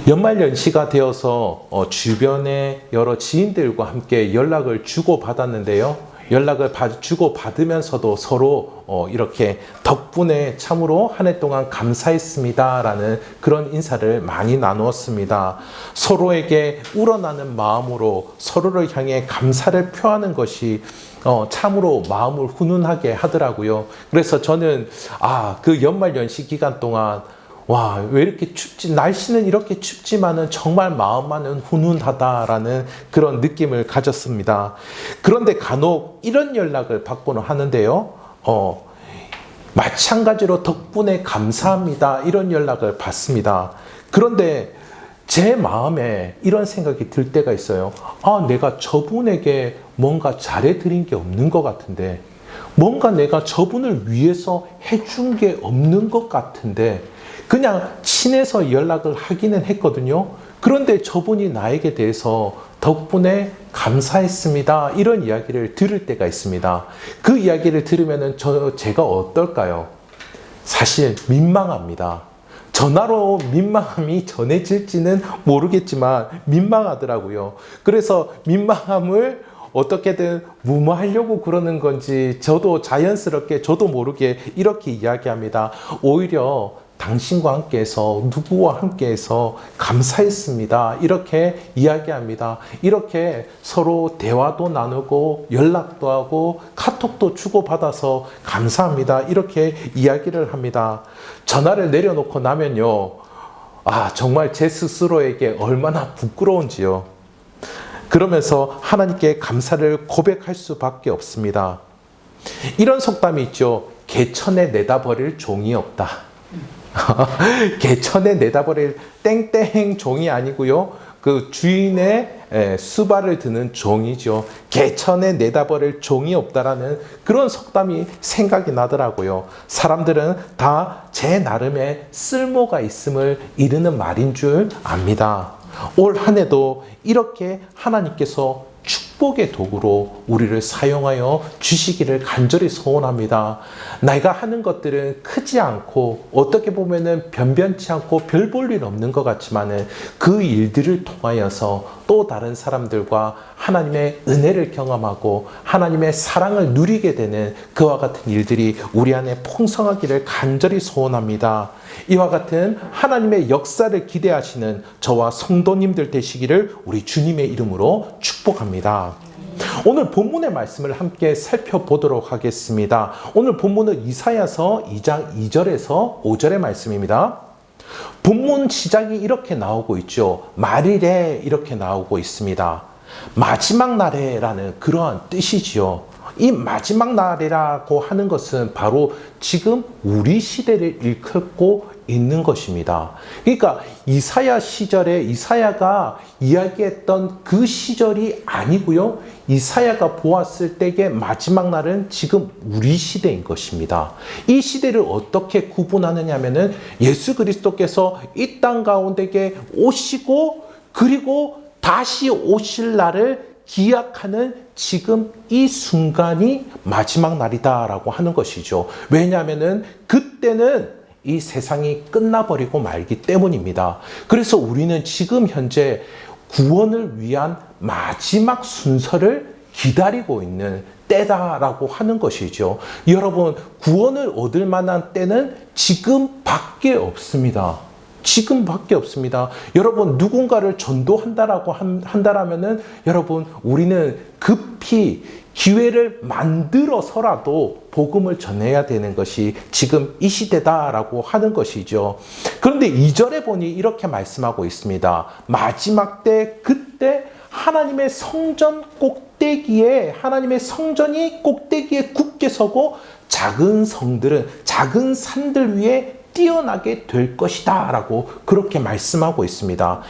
연말연시가 되어서 주변의 여러 지인들과 함께 연락을 주고받았는데요. 연락을 주고받으면서도 서로 이렇게 덕분에 참으로 한 해 동안 감사했습니다 라는 그런 인사를 많이 나누었습니다. 서로에게 우러나는 마음으로 서로를 향해 감사를 표하는 것이 참으로 마음을 훈훈하게 하더라고요. 그래서 저는 그 연말연시 기간 동안 와, 왜 이렇게 춥지? 날씨는 이렇게 춥지만은 정말 마음만은 훈훈하다라는 그런 느낌을 가졌습니다. 그런데 간혹 이런 연락을 받고는 하는데요. 마찬가지로 덕분에 감사합니다. 이런 연락을 받습니다. 그런데 제 마음에 이런 생각이 들 때가 있어요. 내가 저분에게 뭔가 잘해드린 게 없는 것 같은데, 뭔가 내가 저분을 위해서 해준 게 없는 것 같은데, 그냥 친해서 연락을 하기는 했거든요. 그런데 저분이 나에게 대해서 덕분에 감사했습니다. 이런 이야기를 들을 때가 있습니다. 그 이야기를 들으면 제가 어떨까요? 사실 민망합니다. 전화로 민망함이 전해질지는 모르겠지만 민망하더라고요. 그래서 민망함을 어떻게든 무마하려고 그러는 건지 저도 자연스럽게 저도 모르게 이렇게 이야기합니다. 오히려 당신과 함께해서 누구와 함께해서 감사했습니다. 이렇게 이야기합니다. 이렇게 서로 대화도 나누고 연락도 하고 카톡도 주고받아서 감사합니다. 이렇게 이야기를 합니다. 전화를 내려놓고 나면요. 정말 제 스스로에게 얼마나 부끄러운지요. 그러면서 하나님께 감사를 고백할 수밖에 없습니다. 이런 속담이 있죠. 개천에 내다버릴 종이 없다. 개천에 내다버릴 땡땡 종이 아니고요. 그 주인의 수발을 드는 종이죠. 개천에 내다버릴 종이 없다라는 그런 속담이 생각이 나더라고요. 사람들은 다 제 나름의 쓸모가 있음을 이르는 말인 줄 압니다. 올 한 해도 이렇게 하나님께서 축복의 도구로 우리를 사용하여 주시기를 간절히 소원합니다. 내가 하는 것들은 크지 않고 어떻게 보면은 변변치 않고 별 볼 일 없는 것 같지만은 그 일들을 통하여서 또 다른 사람들과 하나님의 은혜를 경험하고 하나님의 사랑을 누리게 되는 그와 같은 일들이 우리 안에 풍성하기를 간절히 소원합니다. 이와 같은 하나님의 역사를 기대하시는 저와 성도님들 되시기를 우리 주님의 이름으로 축복합니다. 오늘 본문의 말씀을 함께 살펴보도록 하겠습니다. 오늘 본문은 이사야서 2장 2절에서 5절의 말씀입니다. 본문 시작이 이렇게 나오고 있죠. 말이래 이렇게 나오고 있습니다. 마지막 날에라는 그러한 뜻이지요. 이 마지막 날이라고 하는 것은 바로 지금 우리 시대를 일컫고 있는 것입니다. 그러니까 이사야 시절에 이사야가 이야기했던 그 시절이 아니고요. 이사야가 보았을 때의 마지막 날은 지금 우리 시대인 것입니다. 이 시대를 어떻게 구분하느냐 하면은 예수 그리스도께서 이 땅 가운데에 오시고 그리고 다시 오실 날을 기약하는 지금 이 순간이 마지막 날이다라고 하는 것이죠. 왜냐하면은 그때는 이 세상이 끝나버리고 말기 때문입니다. 그래서 우리는 지금 현재 구원을 위한 마지막 순서를 기다리고 있는 때다라고 하는 것이죠. 여러분, 구원을 얻을 만한 때는 지금밖에 없습니다. 지금밖에 없습니다. 여러분, 누군가를 전도한다라고 한다라면은 여러분, 우리는 급히 기회를 만들어서라도 복음을 전해야 되는 것이 지금 이 시대다라고 하는 것이죠. 그런데 2절에 보니 이렇게 말씀하고 있습니다. 마지막 때 그때 하나님의 성전 꼭대기에 하나님의 성전이 꼭대기에 굳게 서고 작은 성들은 작은 산들 위에 뛰어나게 될 것이다 라고 그렇게 말씀하고 있습니다.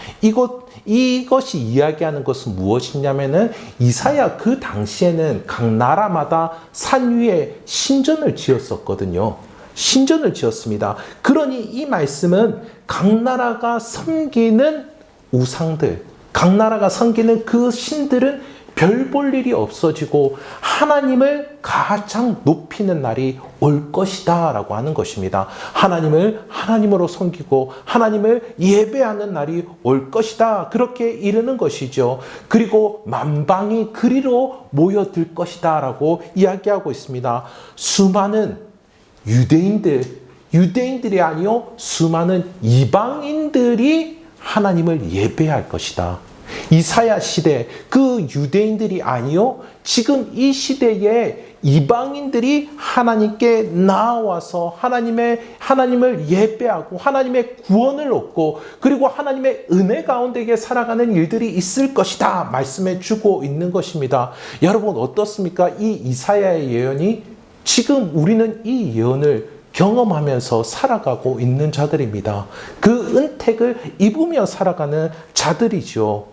이것이 이야기하는 것은 무엇이냐면은 이사야 그 당시에는 각 나라마다 산 위에 신전을 지었었거든요. 신전을 지었습니다. 그러니 이 말씀은 각 나라가 섬기는 우상들, 각 나라가 섬기는 그 신들은 별 볼 일이 없어지고 하나님을 가장 높이는 날이 올 것이다 라고 하는 것입니다. 하나님을 하나님으로 섬기고 하나님을 예배하는 날이 올 것이다, 그렇게 이르는 것이죠. 그리고 만방이 그리로 모여들 것이다 라고 이야기하고 있습니다. 수많은 유대인들이 아니요, 수많은 이방인들이 하나님을 예배할 것이다. 이사야 시대 그 유대인들이 아니요, 지금 이 시대에 이방인들이 하나님께 나와서 하나님을 예배하고 하나님의 구원을 얻고 그리고 하나님의 은혜 가운데 살아가는 일들이 있을 것이다 말씀해 주고 있는 것입니다. 여러분 어떻습니까? 이 이사야의 예언이 지금 우리는 이 예언을 경험하면서 살아가고 있는 자들입니다. 그 은택을 입으며 살아가는 자들이죠.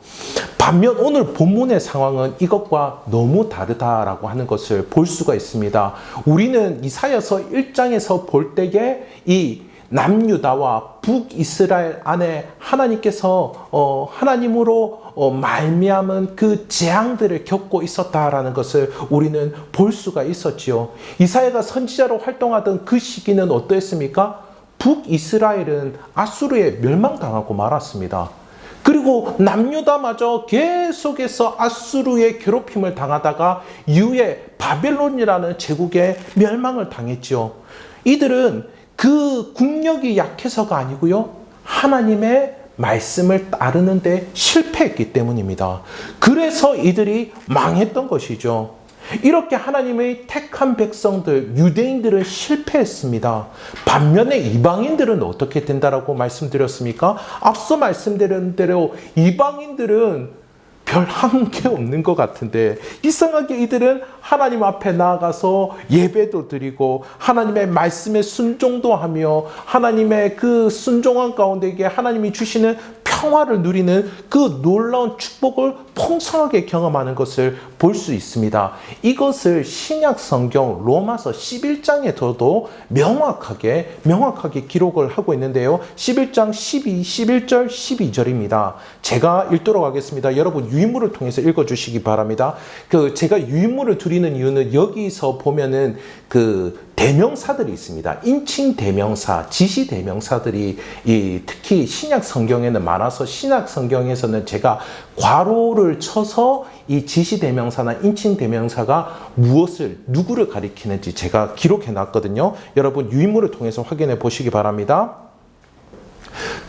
반면 오늘 본문의 상황은 이것과 너무 다르다라고 하는 것을 볼 수가 있습니다. 우리는 이사야서 1장에서 볼 때에 이 남유다와 북이스라엘 안에 하나님께서 하나님으로 말미암은 그 재앙들을 겪고 있었다라는 것을 우리는 볼 수가 있었지요. 이사야가 선지자로 활동하던 그 시기는 어떠했습니까? 북이스라엘은 아수르에 멸망당하고 말았습니다. 그리고 남유다마저 계속해서 아수르의 괴롭힘을 당하다가 이후에 바벨론이라는 제국에 멸망을 당했죠. 이들은 그 국력이 약해서가 아니고요, 하나님의 말씀을 따르는데 실패했기 때문입니다. 그래서 이들이 망했던 것이죠. 이렇게 하나님의 택한 백성들, 유대인들은 실패했습니다. 반면에 이방인들은 어떻게 된다라고 말씀드렸습니까? 앞서 말씀드린 대로 이방인들은 별 한 게 없는 것 같은데 이상하게 이들은 하나님 앞에 나아가서 예배도 드리고 하나님의 말씀에 순종도 하며 하나님의 그 순종한 가운데 하나님이 주시는 평화를 누리는 그 놀라운 축복을 풍성하게 경험하는 것을 볼 수 있습니다. 이것을 신약 성경 로마서 11장에서도 명확하게 기록을 하고 있는데요. 11장 11절 12절입니다. 제가 읽도록 하겠습니다. 여러분 유인물을 통해서 읽어주시기 바랍니다. 제가 유인물을 드리는 이유는 여기서 보면은 그 대명사들이 있습니다. 인칭 대명사, 지시 대명사들이 특히 신약 성경에는 많아서 신약 성경에서는 제가 괄호를 쳐서 이 지시 대명사나 인칭 대명사가 누구를 가리키는지 제가 기록해 놨거든요. 여러분 유인물을 통해서 확인해 보시기 바랍니다.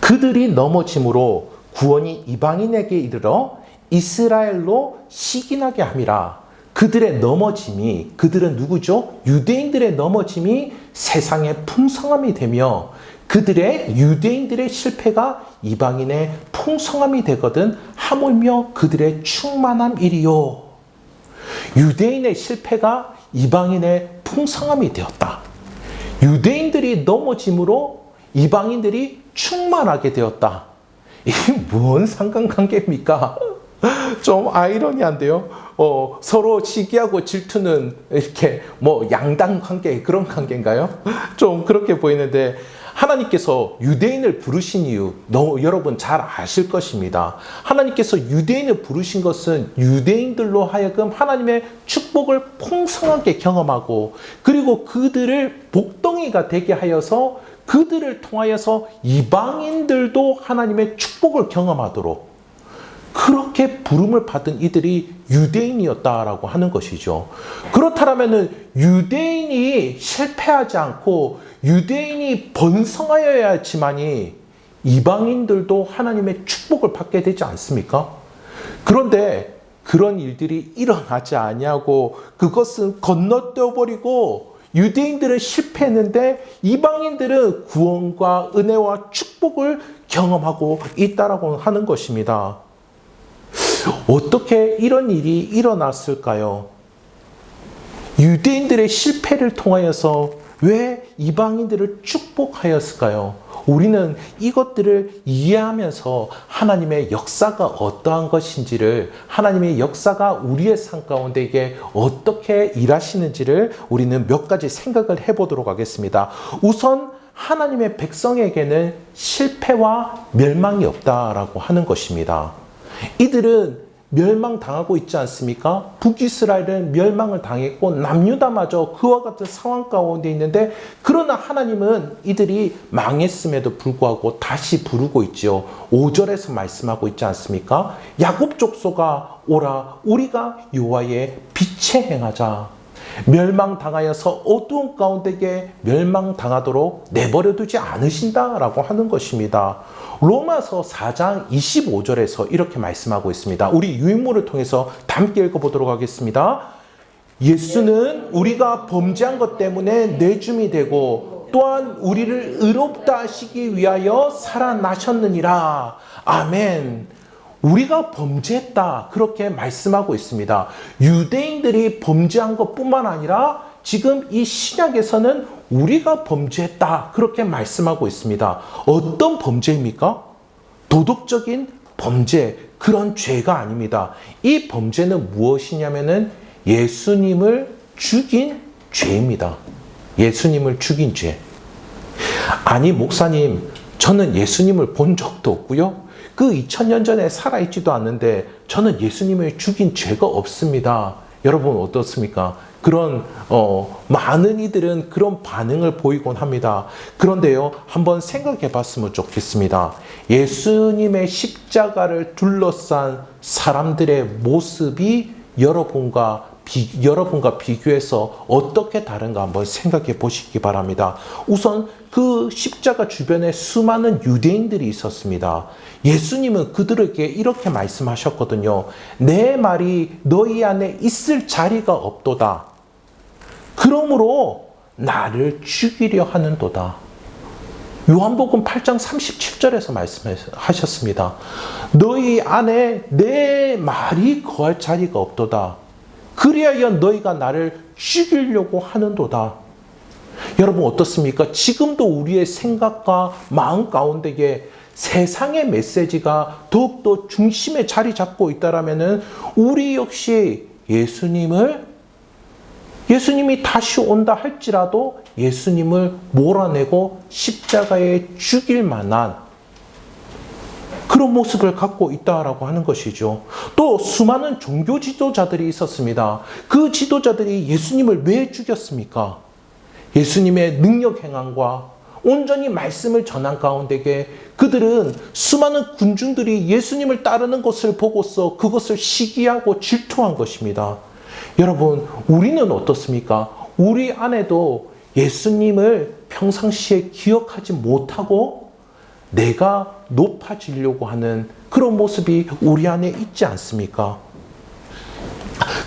그들이 넘어짐으로 구원이 이방인에게 이르러 이스라엘로 시기나게 함이라. 그들의 넘어짐이, 그들은 누구죠? 유대인들의 넘어짐이 세상의 풍성함이 되며 유대인들의 실패가 이방인의 풍성함이 되거든 하물며 그들의 충만함이리요. 유대인의 실패가 이방인의 풍성함이 되었다. 유대인들이 넘어짐으로 이방인들이 충만하게 되었다. 이게 뭔 상관관계입니까? 좀 아이러니한데요. 서로 시기하고 질투는 이렇게 양당 관계, 그런 관계인가요? 좀 그렇게 보이는데 하나님께서 유대인을 부르신 이유 여러분 잘 아실 것입니다. 하나님께서 유대인을 부르신 것은 유대인들로 하여금 하나님의 축복을 풍성하게 경험하고 그리고 그들을 복덩이가 되게 하여서 그들을 통하여서 이방인들도 하나님의 축복을 경험하도록 그렇게 부름을 받은 이들이 유대인이었다라고 하는 것이죠. 그렇다면 유대인이 실패하지 않고 유대인이 번성하여야지만이 이방인들도 하나님의 축복을 받게 되지 않습니까? 그런데 그런 일들이 일어나지 아니하고 그것은 건너뛰어버리고 유대인들은 실패했는데 이방인들은 구원과 은혜와 축복을 경험하고 있다라고 하는 것입니다. 어떻게 이런 일이 일어났을까요? 유대인들의 실패를 통하여서 왜 이방인들을 축복하였을까요? 우리는 이것들을 이해하면서 하나님의 역사가 어떠한 것인지를, 하나님의 역사가 우리의 삶 가운데 어떻게 일하시는지를 우리는 몇 가지 생각을 해보도록 하겠습니다. 우선 하나님의 백성에게는 실패와 멸망이 없다라고 하는 것입니다. 이들은 멸망당하고 있지 않습니까? 북이스라엘은 멸망을 당했고 남유다마저 그와 같은 상황 가운데 있는데, 그러나 하나님은 이들이 망했음에도 불구하고 다시 부르고 있죠. 5절에서 말씀하고 있지 않습니까? 야곱 족속아 오라, 우리가 여호와의 빛에 행하자. 멸망당하여서 어두운 가운데에 멸망당하도록 내버려두지 않으신다라고 하는 것입니다. 로마서 4장 25절에서 이렇게 말씀하고 있습니다. 우리 유인물을 통해서 함께 읽어보도록 하겠습니다. 예수는 우리가 범죄한 것 때문에 내줌이 되고 또한 우리를 의롭다 하시기 위하여 살아나셨느니라. 아멘. 우리가 범죄했다, 그렇게 말씀하고 있습니다. 유대인들이 범죄한 것뿐만 아니라 지금 이 신약에서는 우리가 범죄했다, 그렇게 말씀하고 있습니다. 어떤 범죄입니까? 도덕적인 범죄, 그런 죄가 아닙니다. 이 범죄는 무엇이냐면은 예수님을 죽인 죄입니다. 예수님을 죽인 죄. 아니 목사님, 저는 예수님을 본 적도 없고요, 그 2000년 전에 살아있지도 않는데 저는 예수님을 죽인 죄가 없습니다. 여러분 어떻습니까? 그런 많은 이들은 그런 반응을 보이곤 합니다. 그런데요, 한번 생각해 봤으면 좋겠습니다. 예수님의 십자가를 둘러싼 사람들의 모습이 여러분과 비교해서 어떻게 다른가 한번 생각해 보시기 바랍니다. 우선 그 십자가 주변에 수많은 유대인들이 있었습니다. 예수님은 그들에게 이렇게 말씀하셨거든요. 내 말이 너희 안에 있을 자리가 없도다. 그러므로 나를 죽이려 하는도다. 요한복음 8장 37절에서 말씀하셨습니다. 너희 안에 내 말이 거할 자리가 없도다. 그리하여 너희가 나를 죽이려고 하는도다. 여러분 어떻습니까? 지금도 우리의 생각과 마음 가운데에 세상의 메시지가 더욱더 중심에 자리 잡고 있다라면은 우리 역시 예수님이 다시 온다 할지라도 예수님을 몰아내고 십자가에 죽일 만한 그런 모습을 갖고 있다라고 하는 것이죠. 또 수많은 종교 지도자들이 있었습니다. 그 지도자들이 예수님을 왜 죽였습니까? 예수님의 능력 행함과 온전히 말씀을 전한 가운데에 그들은 수많은 군중들이 예수님을 따르는 것을 보고서 그것을 시기하고 질투한 것입니다. 여러분, 우리는 어떻습니까? 우리 안에도 예수님을 평상시에 기억하지 못하고 내가 높아지려고 하는 그런 모습이 우리 안에 있지 않습니까?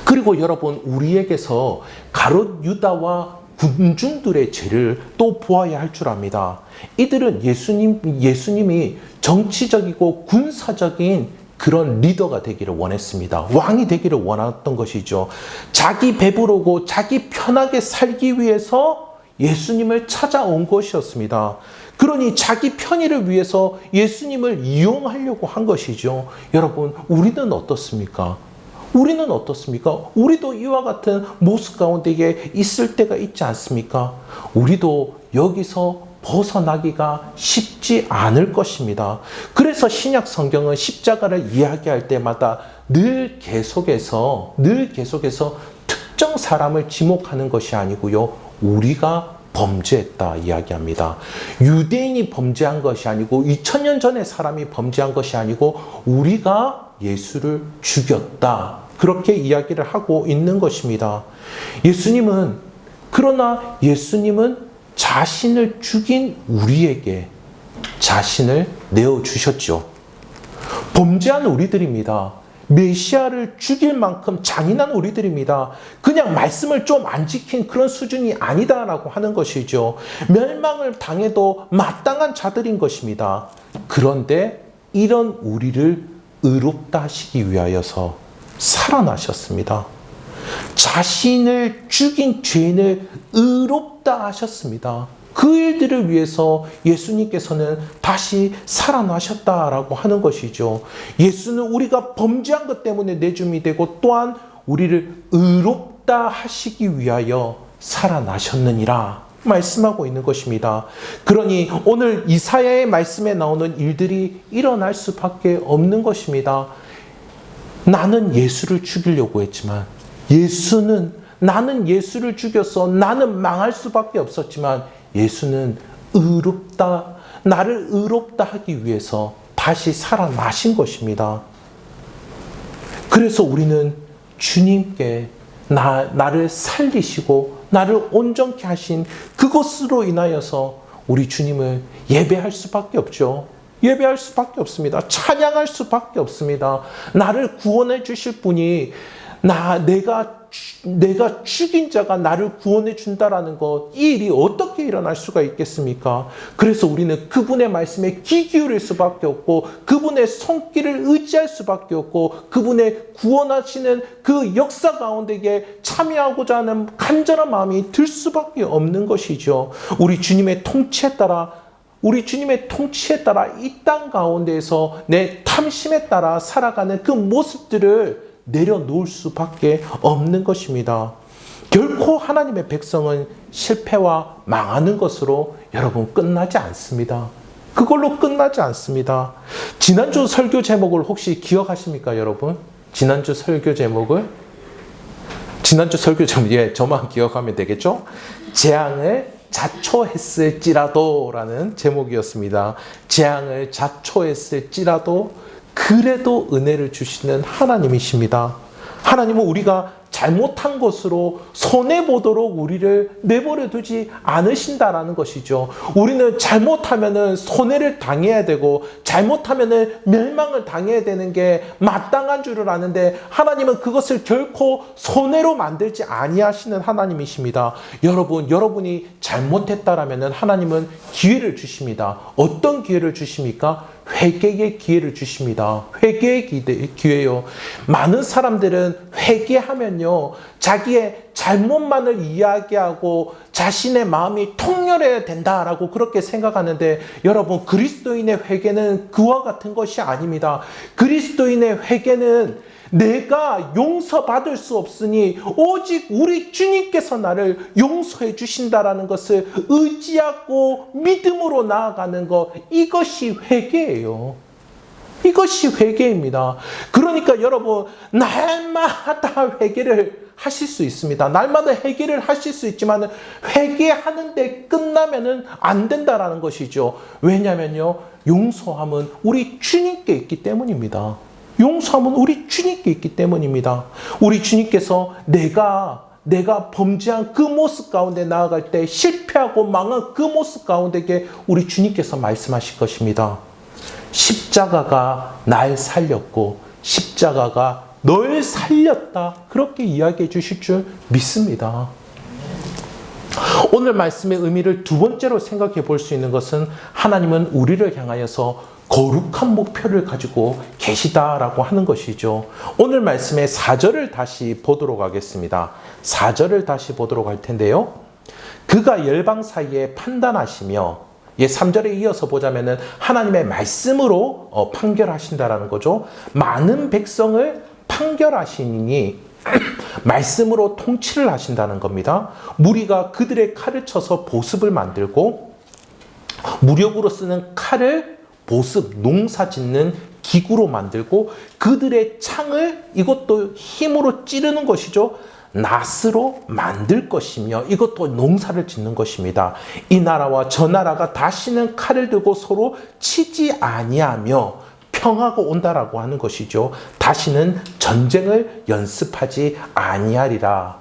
그리고 여러분, 우리에게서 가룟 유다와 군중들의 죄를 또 보아야 할 줄 압니다. 이들은 예수님이 정치적이고 군사적인 그런 리더가 되기를 원했습니다. 왕이 되기를 원했던 것이죠. 자기 배부르고 자기 편하게 살기 위해서 예수님을 찾아온 것이었습니다. 그러니 자기 편의를 위해서 예수님을 이용하려고 한 것이죠. 여러분, 우리는 어떻습니까? 우리도 이와 같은 모습 가운데에 있을 때가 있지 않습니까? 우리도 여기서 벗어나기가 쉽지 않을 것입니다. 그래서 신약 성경은 십자가를 이야기할 때마다 늘 계속해서 특정 사람을 지목하는 것이 아니고요, 우리가 범죄했다 이야기합니다. 유대인이 범죄한 것이 아니고 2000년 전에 사람이 범죄한 것이 아니고 우리가 예수를 죽였다, 그렇게 이야기를 하고 있는 것입니다. 그러나 예수님은 자신을 죽인 우리에게 자신을 내어주셨죠. 범죄한 우리들입니다. 메시아를 죽일 만큼 잔인한 우리들입니다. 그냥 말씀을 좀 안 지킨 그런 수준이 아니다라고 하는 것이죠. 멸망을 당해도 마땅한 자들인 것입니다. 그런데 이런 우리를 의롭다 하시기 위하여서 살아나셨습니다. 자신을 죽인 죄인을 의롭다 하셨습니다. 그 일들을 위해서 예수님께서는 다시 살아나셨다라고 하는 것이죠. 예수는 우리가 범죄한 것 때문에 내줌이 되고 또한 우리를 의롭다 하시기 위하여 살아나셨느니라 말씀하고 있는 것입니다. 그러니 오늘 이사야의 말씀에 나오는 일들이 일어날 수밖에 없는 것입니다. 나는 예수를 죽이려고 했지만 나는 예수를 죽여서 나는 망할 수밖에 없었지만 예수는 나를 의롭다 하기 위해서 다시 살아나신 것입니다. 그래서 우리는 주님께 나를 살리시고 나를 온전케 하신 그것으로 인하여서 우리 주님을 예배할 수밖에 없죠. 예배할 수밖에 없습니다. 찬양할 수밖에 없습니다. 나를 구원해 주실 분이 내가 죽인 자가 나를 구원해 준다라는 것, 이 일이 어떻게 일어날 수가 있겠습니까? 그래서 우리는 그분의 말씀에 귀 기울일 수밖에 없고 그분의 손길을 의지할 수밖에 없고 그분의 구원하시는 그 역사 가운데에 참여하고자 하는 간절한 마음이 들 수밖에 없는 것이죠. 우리 주님의 통치에 따라 이 땅 가운데에서 내 탐심에 따라 살아가는 그 모습들을 내려놓을 수밖에 없는 것입니다. 결코 하나님의 백성은 실패와 망하는 것으로 여러분 끝나지 않습니다. 그걸로 끝나지 않습니다. 지난주 설교 제목을 혹시 기억하십니까, 여러분? 지난주 설교 제목, 예, 저만 기억하면 되겠죠? 재앙을 자초했을지라도 라는 제목이었습니다. 재앙을 자초했을지라도 그래도 은혜를 주시는 하나님이십니다. 하나님은 우리가 잘못한 것으로 손해보도록 우리를 내버려 두지 않으신다라는 것이죠. 우리는 잘못하면은 손해를 당해야 되고 잘못하면은 멸망을 당해야 되는 게 마땅한 줄을 아는데 하나님은 그것을 결코 손해로 만들지 아니하시는 하나님이십니다. 여러분이 잘못했다라면은 하나님은 기회를 주십니다. 어떤 기회를 주십니까? 회개의 기회를 주십니다. 회개의 기회요. 많은 사람들은 회개하면요, 자기의 잘못만을 이야기하고 자신의 마음이 통렬해야 된다라고 그렇게 생각하는데, 여러분, 그리스도인의 회개는 그와 같은 것이 아닙니다. 그리스도인의 회개는 내가 용서받을 수 없으니 오직 우리 주님께서 나를 용서해 주신다라는 것을 의지하고 믿음으로 나아가는 것, 이것이 회개예요. 이것이 회개입니다. 그러니까 여러분, 날마다 회개를 하실 수 있습니다. 날마다 회개를 하실 수 있지만 회개하는데 끝나면은 안 된다라는 것이죠. 왜냐면요, 용서함은 우리 주님께 있기 때문입니다. 용서함은 우리 주님께 있기 때문입니다. 우리 주님께서 내가 범죄한 그 모습 가운데 나아갈 때 실패하고 망한 그 모습 가운데에 우리 주님께서 말씀하실 것입니다. 십자가가 날 살렸고 십자가가 널 살렸다. 그렇게 이야기해 주실 줄 믿습니다. 오늘 말씀의 의미를 두 번째로 생각해 볼 수 있는 것은 하나님은 우리를 향하여서 거룩한 목표를 가지고 계시다라고 하는 것이죠. 오늘 말씀의 4절을 다시 보도록 하겠습니다. 4절을 다시 보도록 할 텐데요. 그가 열방 사이에 판단하시며, 3절에 이어서 보자면은 하나님의 말씀으로 판결하신다라는 거죠. 많은 백성을 판결하시니 말씀으로 통치를 하신다는 겁니다. 무리가 그들의 칼을 쳐서 보습을 만들고 무력으로 쓰는 칼을 보습, 농사 짓는 기구로 만들고 그들의 창을, 이것도 힘으로 찌르는 것이죠, 낫으로 만들 것이며 이것도 농사를 짓는 것입니다. 이 나라와 저 나라가 다시는 칼을 들고 서로 치지 아니하며 평화가 온다라고 하는 것이죠. 다시는 전쟁을 연습하지 아니하리라.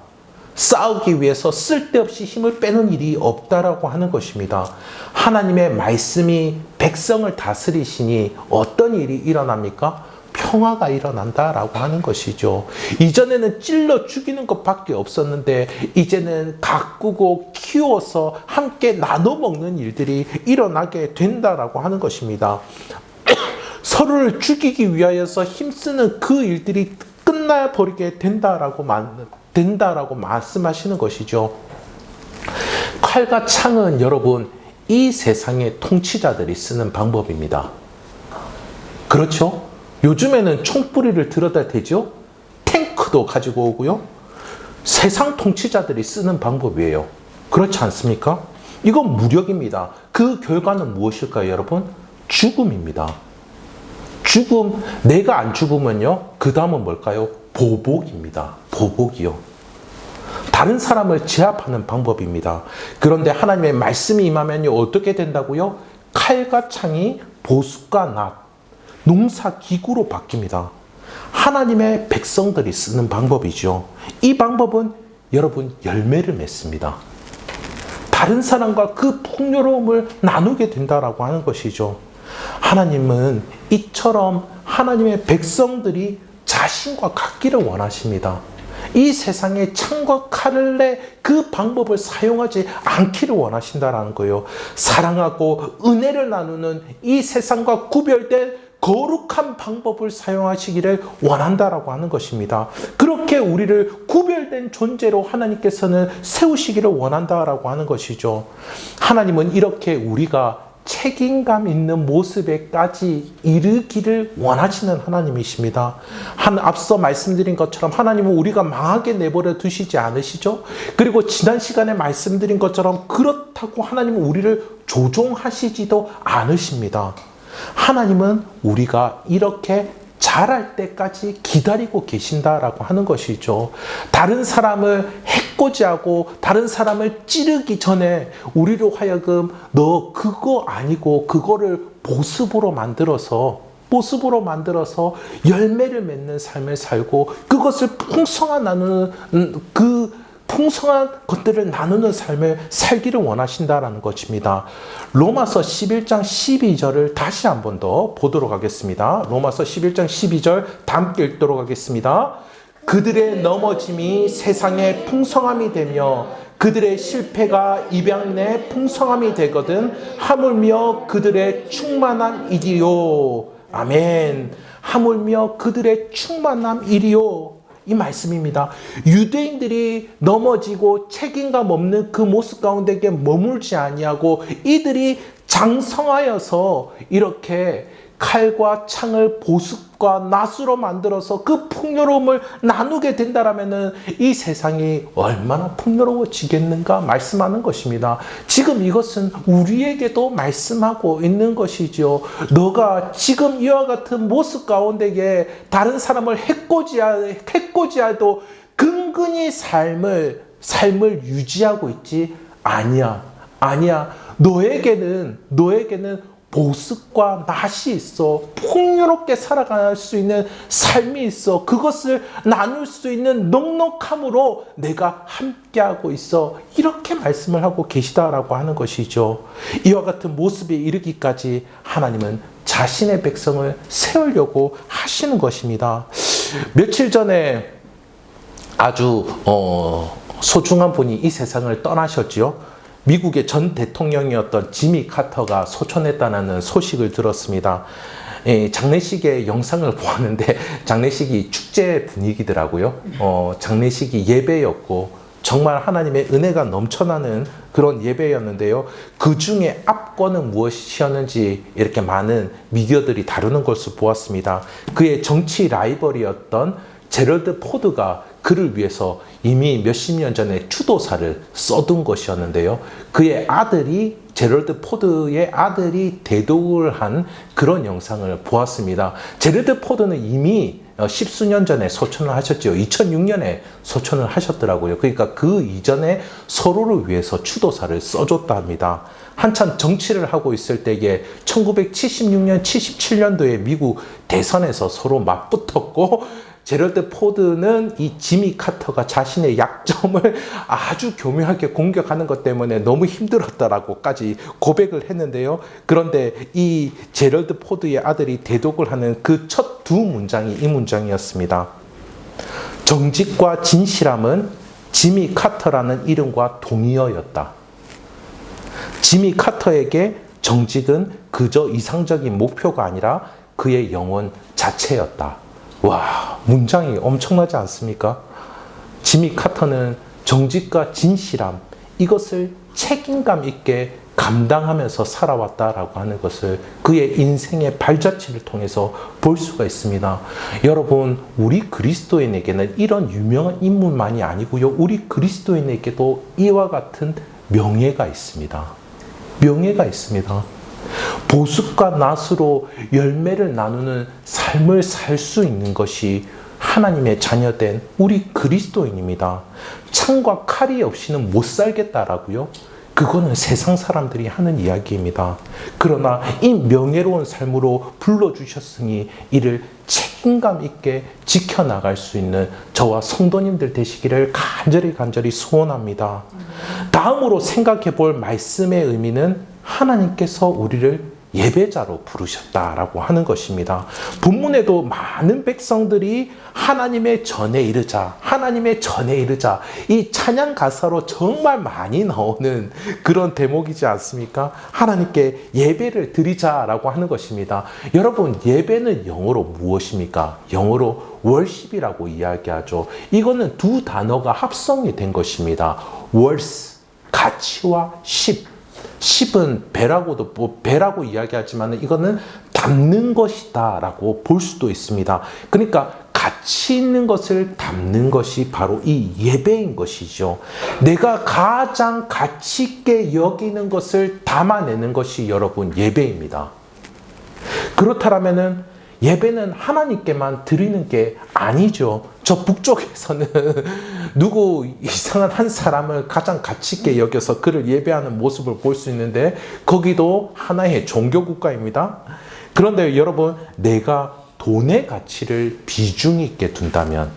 싸우기 위해서 쓸데없이 힘을 빼는 일이 없다라고 하는 것입니다. 하나님의 말씀이 백성을 다스리시니 어떤 일이 일어납니까? 평화가 일어난다라고 하는 것이죠. 이전에는 찔러 죽이는 것밖에 없었는데 이제는 가꾸고 키워서 함께 나눠 먹는 일들이 일어나게 된다라고 하는 것입니다. 서로를 죽이기 위하여서 힘쓰는 그 일들이 끝나 버리게 된다라고 말씀하시는 것이죠. 칼과 창은 여러분, 이 세상의 통치자들이 쓰는 방법입니다. 그렇죠? 요즘에는 총뿌리를 들여다 대죠? 탱크도 가지고 오고요. 세상 통치자들이 쓰는 방법이에요. 그렇지 않습니까? 이건 무력입니다. 그 결과는 무엇일까요, 여러분? 죽음입니다. 죽음, 내가 안 죽으면요, 그 다음은 뭘까요? 보복입니다. 보복이요. 다른 사람을 제압하는 방법입니다. 그런데 하나님의 말씀이 임하면요, 어떻게 된다고요? 칼과 창이 보습과 낫, 농사기구로 바뀝니다. 하나님의 백성들이 쓰는 방법이죠. 이 방법은 여러분 열매를 맺습니다. 다른 사람과 그 풍요로움을 나누게 된다라고 하는 것이죠. 하나님은 이처럼 하나님의 백성들이 자신과 같기를 원하십니다. 이 세상에 창과 칼의 그 방법을 사용하지 않기를 원하신다라는 거예요. 사랑하고 은혜를 나누는 이 세상과 구별된 거룩한 방법을 사용하시기를 원한다라고 하는 것입니다. 그렇게 우리를 구별된 존재로 하나님께서는 세우시기를 원한다라고 하는 것이죠. 하나님은 이렇게 우리가 책임감 있는 모습에까지 이르기를 원하시는 하나님이십니다. 앞서 말씀드린 것처럼 하나님은 우리가 망하게 내버려 두시지 않으시죠? 그리고 지난 시간에 말씀드린 것처럼 그렇다고 하나님은 우리를 조종하시지도 않으십니다. 하나님은 우리가 이렇게 자랄 때까지 기다리고 계신다라고 하는 것이죠. 다른 사람을 해코지하고 다른 사람을 찌르기 전에 우리로 하여금 너 그거 아니고 그거를 보습으로 만들어서 열매를 맺는 삶을 살고 그것을 풍성한 것들을 나누는 삶을 살기를 원하신다라는 것입니다. 로마서 11장 12절을 다시 한 번 더 보도록 하겠습니다. 로마서 11장 12절 다 함께 읽도록 하겠습니다. 그들의 넘어짐이 세상의 풍성함이 되며 그들의 실패가 입양인의 풍성함이 되거든 하물며 그들의 충만함이리요. 아멘. 하물며 그들의 충만함이리요. 이 말씀입니다. 유대인들이 넘어지고 책임감 없는 그 모습 가운데 머물지 아니하고 이들이 장성하여서 이렇게 칼과 창을 보습과 낫으로 만들어서 그 풍요로움을 나누게 된다라면은 이 세상이 얼마나 풍요로워지겠는가 말씀하는 것입니다. 지금 이것은 우리에게도 말씀하고 있는 것이죠. 너가 지금 이와 같은 모습 가운데에 다른 사람을 해코지하도 근근히 삶을 유지하고 있지 아니야. 너에게는 보습과 낫이 있어. 풍요롭게 살아갈 수 있는 삶이 있어. 그것을 나눌 수 있는 넉넉함으로 내가 함께하고 있어. 이렇게 말씀을 하고 계시다라고 하는 것이죠. 이와 같은 모습에 이르기까지 하나님은 자신의 백성을 세우려고 하시는 것입니다. 며칠 전에 아주 소중한 분이 이 세상을 떠나셨지요. 미국의 전 대통령이었던 지미 카터가 소천했다는 소식을 들었습니다. 장례식의 영상을 보았는데 장례식이 축제 분위기더라고요. 장례식이 예배였고 정말 하나님의 은혜가 넘쳐나는 그런 예배였는데요. 그 중에 압권은 무엇이었는지 이렇게 많은 미디어들이 다루는 것을 보았습니다. 그의 정치 라이벌이었던 제럴드 포드가 그를 위해서 이미 몇십 년 전에 추도사를 써둔 것이었는데요. 그의 아들이 제럴드 포드의 아들이 대독을 한 그런 영상을 보았습니다. 제럴드 포드는 이미 십수년 전에 소천을 하셨죠. 2006년에 소천을 하셨더라고요. 그러니까 그 이전에 서로를 위해서 추도사를 써줬다 합니다. 한참 정치를 하고 있을 때에 1976년, 77년도에 미국 대선에서 서로 맞붙었고 제럴드 포드는 이 지미 카터가 자신의 약점을 아주 교묘하게 공격하는 것 때문에 너무 힘들었다라고까지 고백을 했는데요. 그런데 이 제럴드 포드의 아들이 대독을 하는 그 첫 두 문장이 이 문장이었습니다. 정직과 진실함은 지미 카터라는 이름과 동의어였다. 지미 카터에게 정직은 그저 이상적인 목표가 아니라 그의 영혼 자체였다. 와, 문장이 엄청나지 않습니까? 지미 카터는 정직과 진실함, 이것을 책임감 있게 감당하면서 살아왔다라고 하는 것을 그의 인생의 발자취를 통해서 볼 수가 있습니다. 여러분, 우리 그리스도인에게는 이런 유명한 인물만이 아니고요. 우리 그리스도인에게도 이와 같은 명예가 있습니다. 명예가 있습니다. 보습과 낫으로 열매를 나누는 삶을 살 수 있는 것이 하나님의 자녀된 우리 그리스도인입니다. 창과 칼이 없이는 못 살겠다라고요? 그거는 세상 사람들이 하는 이야기입니다. 그러나 이 명예로운 삶으로 불러주셨으니 이를 책임감 있게 지켜나갈 수 있는 저와 성도님들 되시기를 간절히 소원합니다. 다음으로 생각해 볼 말씀의 의미는 하나님께서 우리를 예배자로 부르셨다라고 하는 것입니다. 본문에도 많은 백성들이 하나님의 전에 이르자, 하나님의 전에 이르자, 이 찬양 가사로 정말 많이 나오는 그런 대목이지 않습니까? 하나님께 예배를 드리자라고 하는 것입니다. 여러분, 예배는 영어로 무엇입니까? 영어로 worship이라고 이야기하죠. 이거는 두 단어가 합성이 된 것입니다. worth, 가치와 ship. 십은 배라고 이야기하지만 이거는 담는 것이다라고 볼 수도 있습니다. 그러니까 가치 있는 것을 담는 것이 바로 이 예배인 것이죠. 내가 가장 가치 있게 여기는 것을 담아내는 것이 여러분 예배입니다. 그렇다면은 예배는 하나님께만 드리는 게 아니죠. 저 북쪽에서는 누구 이상한 한 사람을 가장 가치 있게 여겨서 그를 예배하는 모습을 볼 수 있는데 거기도 하나의 종교 국가입니다. 그런데 여러분, 내가 돈의 가치를 비중 있게 둔다면,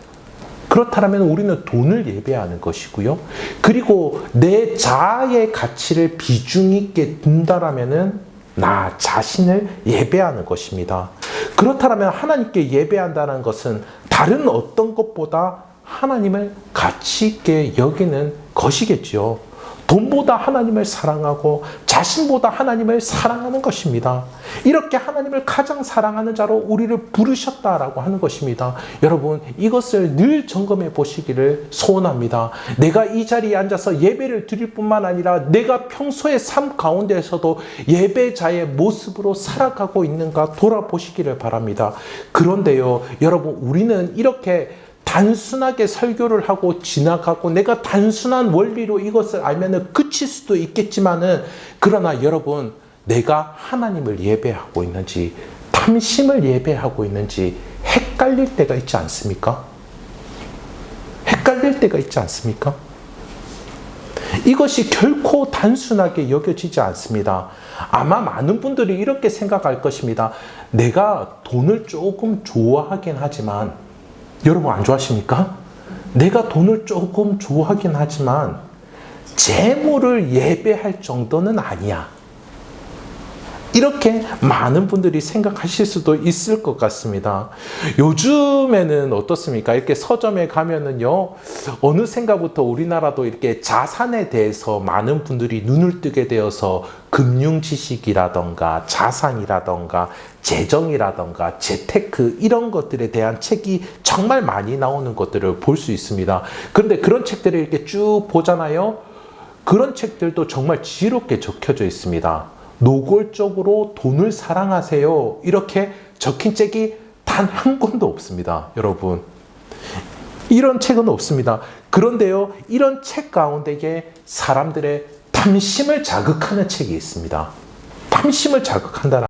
그렇다면 우리는 돈을 예배하는 것이고요. 그리고 내 자아의 가치를 비중 있게 둔다라면은 나 자신을 예배하는 것입니다. 그렇다면 하나님께 예배한다는 것은 다른 어떤 것보다 하나님을 가치 있게 여기는 것이겠죠. 돈보다 하나님을 사랑하고 자신보다 하나님을 사랑하는 것입니다. 이렇게 하나님을 가장 사랑하는 자로 우리를 부르셨다라고 하는 것입니다. 여러분, 이것을 늘 점검해 보시기를 소원합니다. 내가 이 자리에 앉아서 예배를 드릴 뿐만 아니라 내가 평소의 삶 가운데에서도 예배자의 모습으로 살아가고 있는가 돌아보시기를 바랍니다. 그런데요, 여러분, 우리는 이렇게 단순하게 설교를 하고 지나가고 내가 단순한 원리로 이것을 알면 그칠 수도 있겠지만은, 그러나 여러분, 내가 하나님을 예배하고 있는지 탐심을 예배하고 있는지 헷갈릴 때가 있지 않습니까? 헷갈릴 때가 있지 않습니까? 이것이 결코 단순하게 여겨지지 않습니다. 아마 많은 분들이 이렇게 생각할 것입니다. 내가 돈을 조금 좋아하긴 하지만, 여러분 안 좋아하십니까? 내가 돈을 조금 좋아하긴 하지만 재물을 예배할 정도는 아니야. 이렇게 많은 분들이 생각하실 수도 있을 것 같습니다. 요즘에는 어떻습니까? 이렇게 서점에 가면은요, 어느샌가부터 우리나라도 이렇게 자산에 대해서 많은 분들이 눈을 뜨게 되어서 금융 지식이라던가 자산이라던가 재정이라던가 재테크 이런 것들에 대한 책이 정말 많이 나오는 것들을 볼 수 있습니다. 그런데 그런 책들을 이렇게 쭉 보잖아요. 그런 책들도 정말 지혜롭게 적혀져 있습니다. 노골적으로 돈을 사랑하세요, 이렇게 적힌 책이 단 한 권도 없습니다. 여러분, 이런 책은 없습니다. 그런데요, 이런 책 가운데에 사람들의 탐심을 자극하는 책이 있습니다. 탐심을 자극한다는